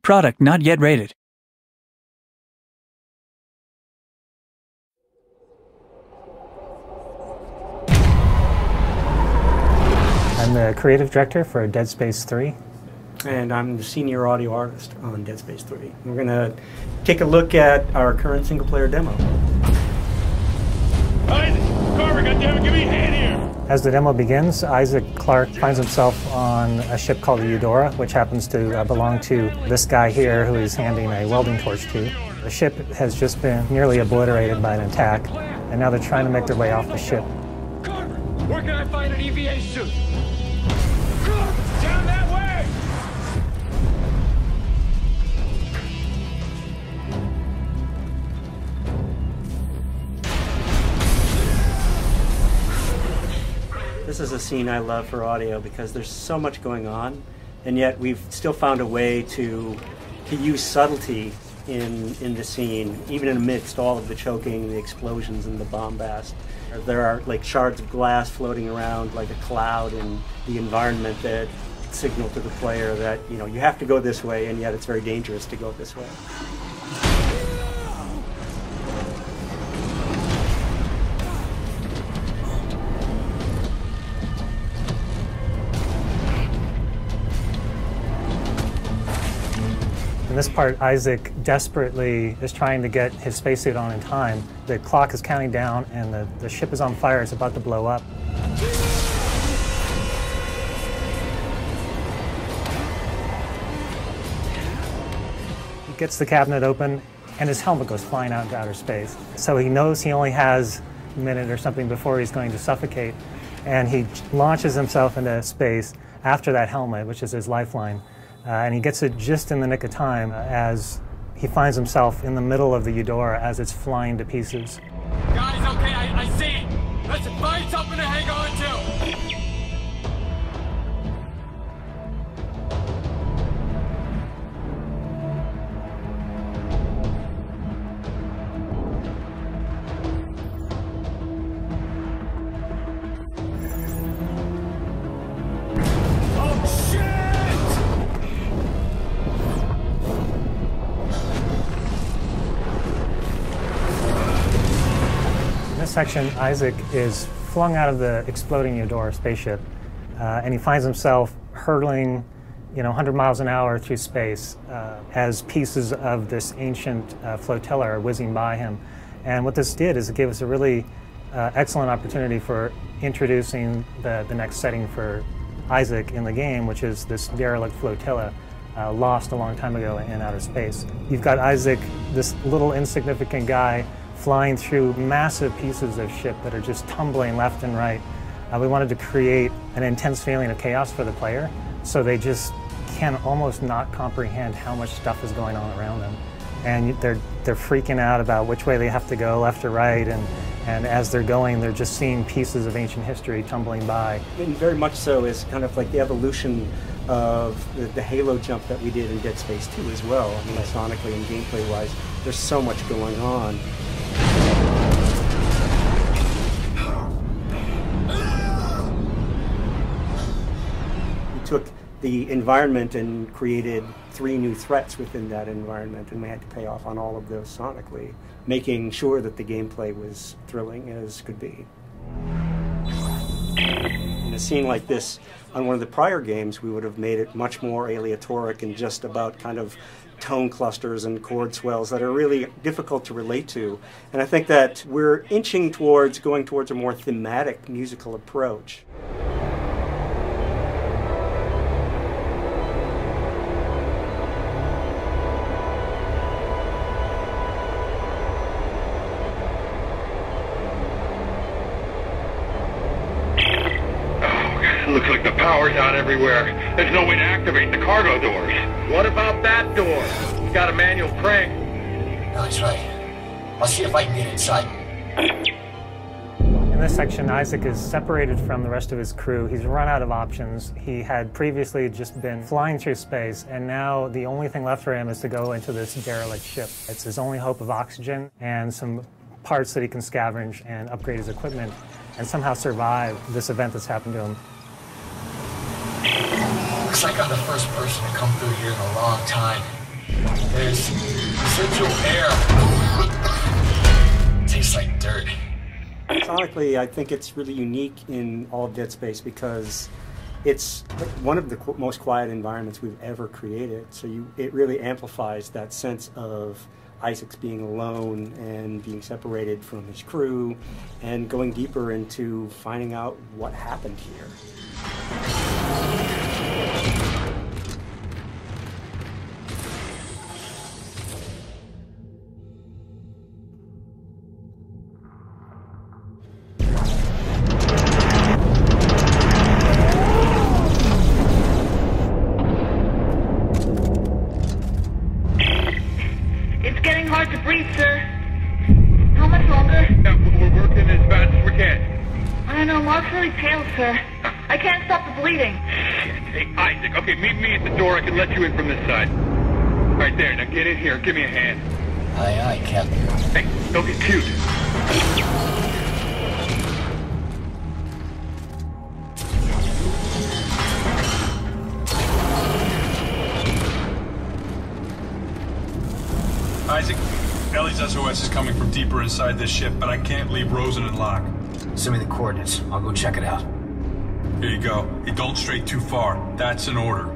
Product not yet rated. I'm the creative director for Dead Space 3. And I'm the senior audio artist on Dead Space 3. We're going to take a look at our current single-player demo. Hey, Carver, goddammit, give me a hand here! As the demo begins, Isaac Clarke finds himself on a ship called the Eudora, which happens to belong to this guy here who he's handing a welding torch to. The ship has just been nearly obliterated by an attack, and now they're trying to make their way off the ship. Carver, where can I find an EVA suit? Down that way! This is a scene I love for audio because there's so much going on, and yet we've still found a way to use subtlety in the scene, even amidst all of the choking, the explosions, and the bombast. There are like shards of glass floating around like a cloud in the environment that signal to the player that, you know, you have to go this way, and yet it's very dangerous to go this way. In this part, Isaac desperately is trying to get his spacesuit on in time. The clock is counting down and the ship is on fire. It's about to blow up. He gets the cabinet open and his helmet goes flying out into outer space. So he knows he only has a minute or something before he's going to suffocate, and he launches himself into space after that helmet, which is his lifeline. And he gets it just in the nick of time as he finds himself in the middle of the Eudora as it's flying to pieces. Guys, okay, I see it. Listen, find something to hang on to. Section, Isaac is flung out of the exploding Eudora spaceship, and he finds himself hurtling, 100 miles an hour through space as pieces of this ancient flotilla are whizzing by him. And what this did is it gave us a really excellent opportunity for introducing the next setting for Isaac in the game, which is this derelict flotilla lost a long time ago in outer space. You've got Isaac, this little insignificant guy, flying through massive pieces of ship that are just tumbling left and right. We wanted to create an intense feeling of chaos for the player, so they just can almost not comprehend how much stuff is going on around them. And they're freaking out about which way they have to go, left or right, and as they're going, they're just seeing pieces of ancient history tumbling by. And very much so is kind of like the evolution of the Halo jump that we did in Dead Space 2 as well. I mean, sonically and gameplay-wise, there's so much going on. Took the environment and created 3 new threats within that environment, and we had to pay off on all of those sonically, making sure that the gameplay was thrilling as could be. In a scene like this, on one of the prior games, we would have made it much more aleatoric and just about kind of tone clusters and chord swells that are really difficult to relate to. And I think that we're inching towards going towards a more thematic musical approach. Looks like the power's out everywhere. There's no way to activate the cargo doors. What about that door? It's got a manual crank. No, that's right. I'll see if I can get inside. In this section, Isaac is separated from the rest of his crew. He's run out of options. He had previously just been flying through space, and now the only thing left for him is to go into this derelict ship. It's his only hope of oxygen and some parts that he can scavenge and upgrade his equipment and somehow survive this event that's happened to him. Looks like I'm the first person to come through here in a long time. There's residual air. Tastes like dirt. Sonically, I think it's really unique in all of Dead Space because it's one of the most quiet environments we've ever created. So it really amplifies that sense of Isaac's being alone and being separated from his crew and going deeper into finding out what happened here. Sir, I can't stop the bleeding. Shit. Hey, Isaac. Okay, meet me at the door. I can let you in from this side. Right there. Now get in here. Give me a hand. Aye, aye, Captain. Hey, don't get cute. Isaac, Ellie's SOS is coming from deeper inside this ship, but I can't leave Rosen and Locke. Send me the coordinates. I'll go check it out. Here you go. Hey, don't stray too far. That's an order.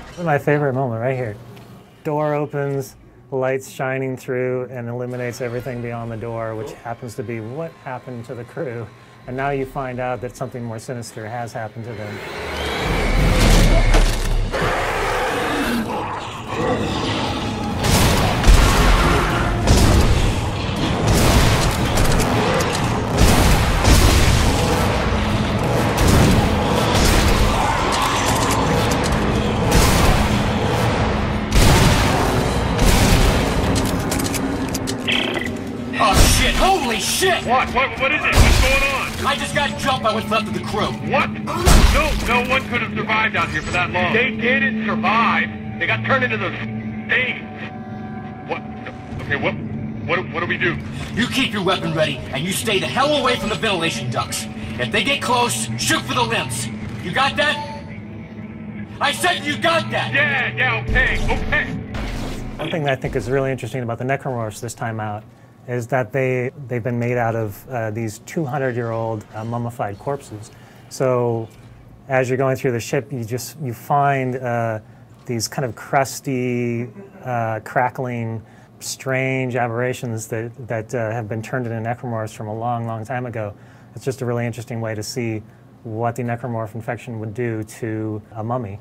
This is my favorite moment right here. Door opens, lights shining through, and eliminates everything beyond the door, which happens to be what happened to the crew. And now you find out that something more sinister has happened to them. Holy shit! What? What is it? What's going on? I just got jumped by what's left of the crew. What? No one could have survived out here for that long. They didn't survive. They got turned into those things. What? Okay, what do we do? You keep your weapon ready, and you stay the hell away from the ventilation ducts. If they get close, shoot for the limbs. You got that? I said you got that! Yeah, okay. One thing that I think is really interesting about the Necromorphs this time out is that they've been made out of these 200-year-old mummified corpses. So as you're going through the ship, you find these kind of crusty, crackling, strange aberrations that have been turned into necromorphs from a long, long time ago. It's just a really interesting way to see what the necromorph infection would do to a mummy.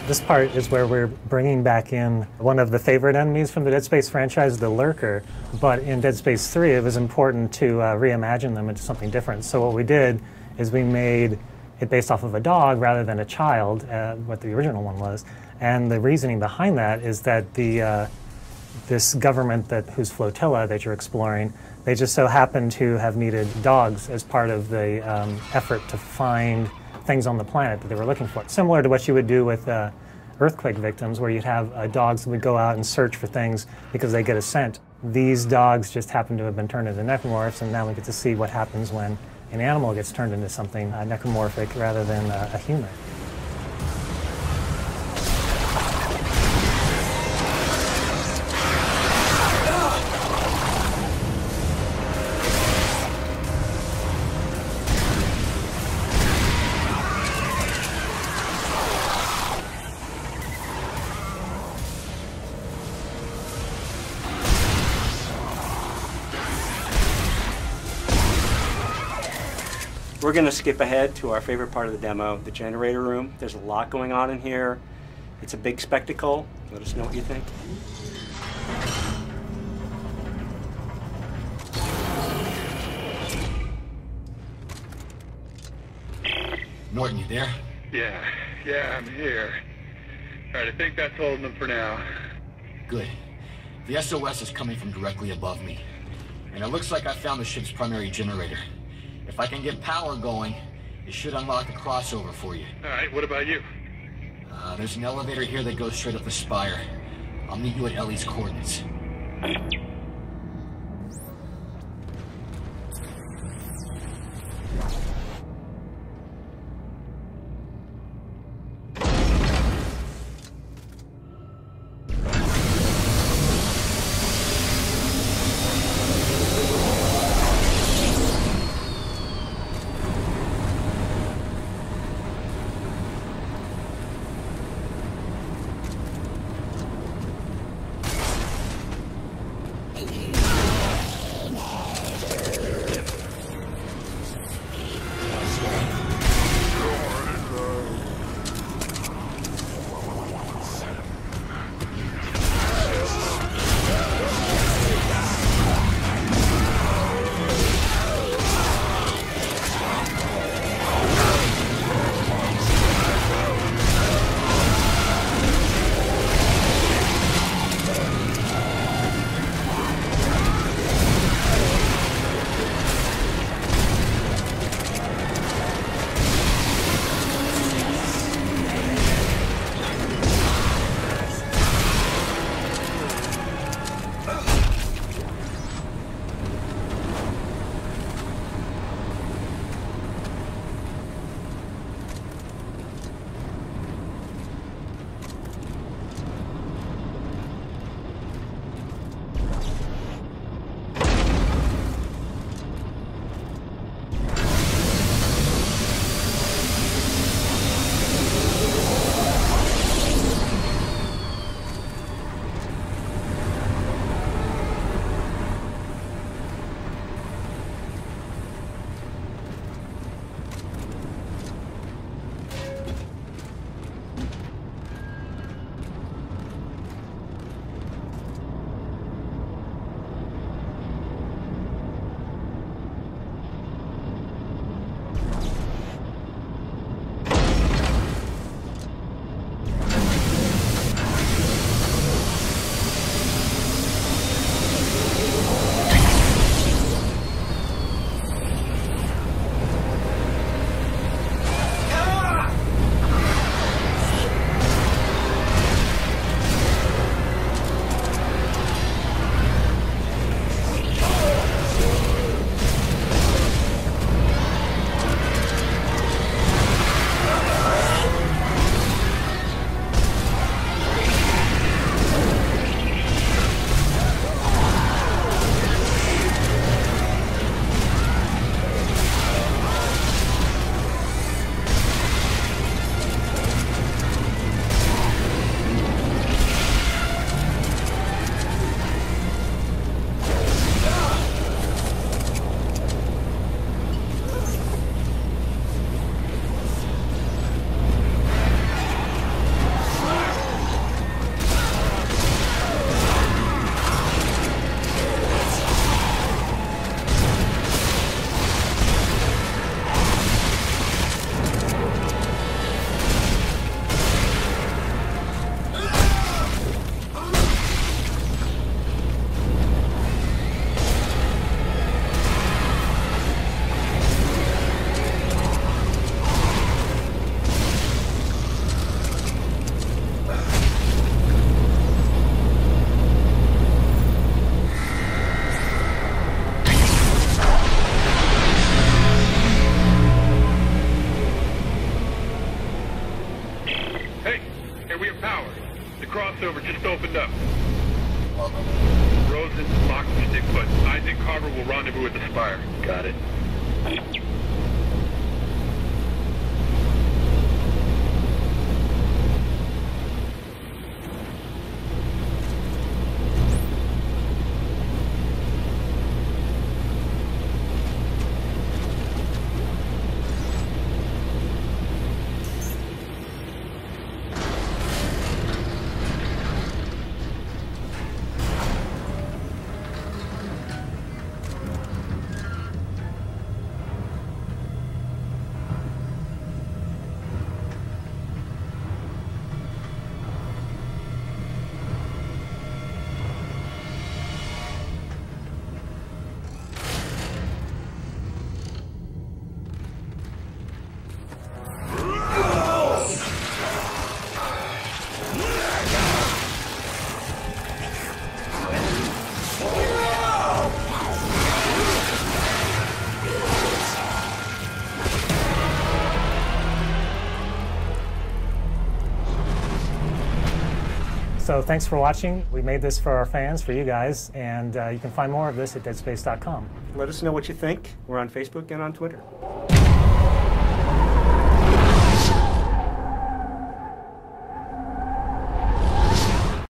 This part is where we're bringing back in one of the favorite enemies from the Dead Space franchise, the Lurker. But in Dead Space 3, it was important to reimagine them into something different. So what we did is we made it based off of a dog rather than a child, what the original one was. And the reasoning behind that is that this government whose flotilla that you're exploring, they just so happen to have needed dogs as part of the effort to find things on the planet that they were looking for. Similar to what you would do with earthquake victims, where you'd have dogs that would go out and search for things because they get a scent. These dogs just happen to have been turned into necromorphs, and now we get to see what happens when an animal gets turned into something necromorphic rather than a human. We're going to skip ahead to our favorite part of the demo, the generator room. There's a lot going on in here. It's a big spectacle. Let us know what you think. Norton, you there? Yeah, I'm here. All right, I think that's holding them for now. Good. The SOS is coming from directly above me. And it looks like I found the ship's primary generator. If I can get power going, it should unlock the crossover for you. All right, what about you? There's an elevator here that goes straight up the spire. I'll meet you at Ellie's coordinates. Hey, we have power. The crossover just opened up. Welcome. Rosen, Locke, stick put. Isaac Carver will rendezvous at the Spire. Got it. So thanks for watching. We made this for our fans, for you guys, and you can find more of this at deadspace.com. Let us know what you think. We're on Facebook and on Twitter.